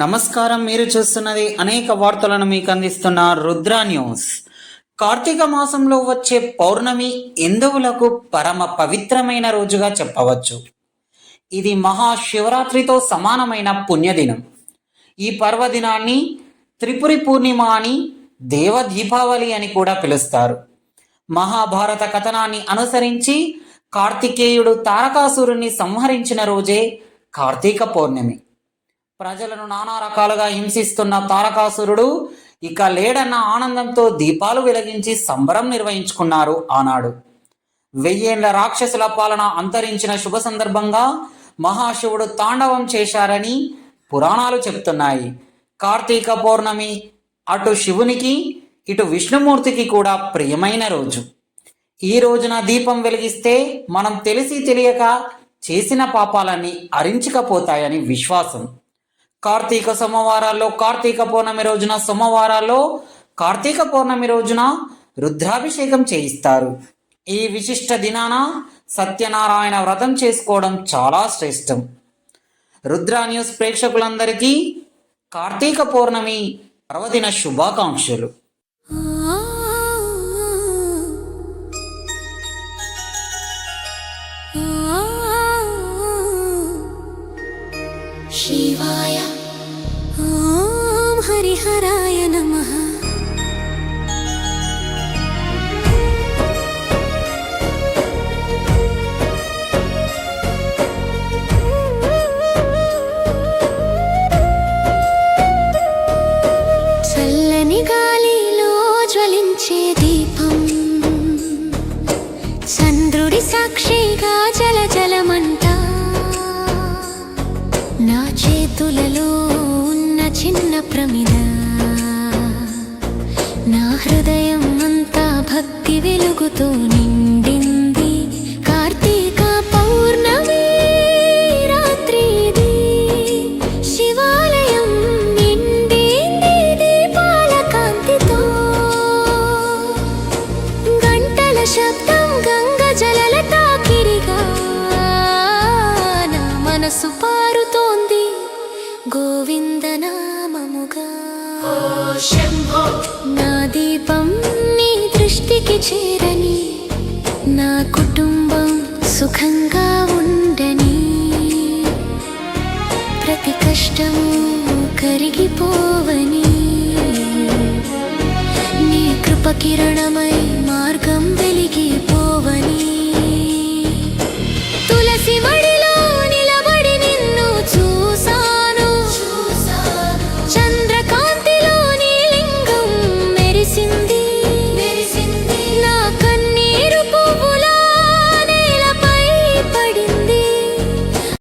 నమస్కారం. మీరు చూస్తున్నది అనేక వార్తలను మీకు అందిస్తున్న రుద్ర న్యూస్. కార్తీక మాసంలో వచ్చే పౌర్ణమి హిందువులకు పరమ పవిత్రమైన రోజుగా చెప్పవచ్చు. ఇది మహాశివరాత్రితో సమానమైన పుణ్యదినం. ఈ పర్వదినాన్ని త్రిపురి పూర్ణిమ అని, దేవ దీపావళి అని కూడా పిలుస్తారు. మహాభారత కథనాన్ని అనుసరించి కార్తికేయుడు తారకాసురుణ్ణి సంహరించిన రోజే కార్తీక పౌర్ణమి. ప్రజలను నానా రకాలుగా హింసిస్తున్న తారకాసురుడు ఇక లేడన్న ఆనందంతో దీపాలు వెలిగించి సంబరం నిర్వహించుకున్నారు ఆనాడు. 1000 ఏళ్ల రాక్షసుల పాలన అంతరించిన శుభ సందర్భంగా మహాశివుడు తాండవం చేశారని పురాణాలు చెప్తున్నాయి. కార్తీక పౌర్ణమి అటు శివునికి ఇటు విష్ణుమూర్తికి కూడా ప్రియమైన రోజు. ఈ రోజున దీపం వెలిగిస్తే మనం తెలిసి తెలియక చేసిన పాపాలన్నీ అరించకపోతాయని విశ్వాసం. కార్తీక సోమవారాల్లో కార్తీక పౌర్ణమి రోజున కార్తీక పౌర్ణమి రోజున రుద్రాభిషేకం చేయిస్తారు. ఈ విశిష్ట దినాన సత్యనారాయణ వ్రతం చేసుకోవడం చాలా శ్రేష్టం. రుద్ర న్యూస్ ప్రేక్షకులందరికీ కార్తీక పౌర్ణమి పర్వదిన శుభాకాంక్షలు. శివాయ ఓం హరిహరాయ నమః. చల్లని గాలిలో జ్వలించే దీపం, చంద్రుడి సాక్షిగా జలజలమంటా, నా చేతులలో ఉన్న చిన్న ప్రమిద, నా హృదయం అంతా భక్తి వెలుగుతో నిండింది. కార్తీక పౌర్ణమి రాత్రి ఇది, శివాలయం నిండింది దీపాల కాంతితో. గంటల శబ్దం గంగ జలల తాకిరిగా, నా మనసు పారుతోంది గోవిందనామముగా. నా దీపం నీ దృష్టికి చేరని, నా కుటుంబం సుఖంగా ఉండని, ప్రతి కష్టము కరిగిపోవని, నీ కృప కిరణమై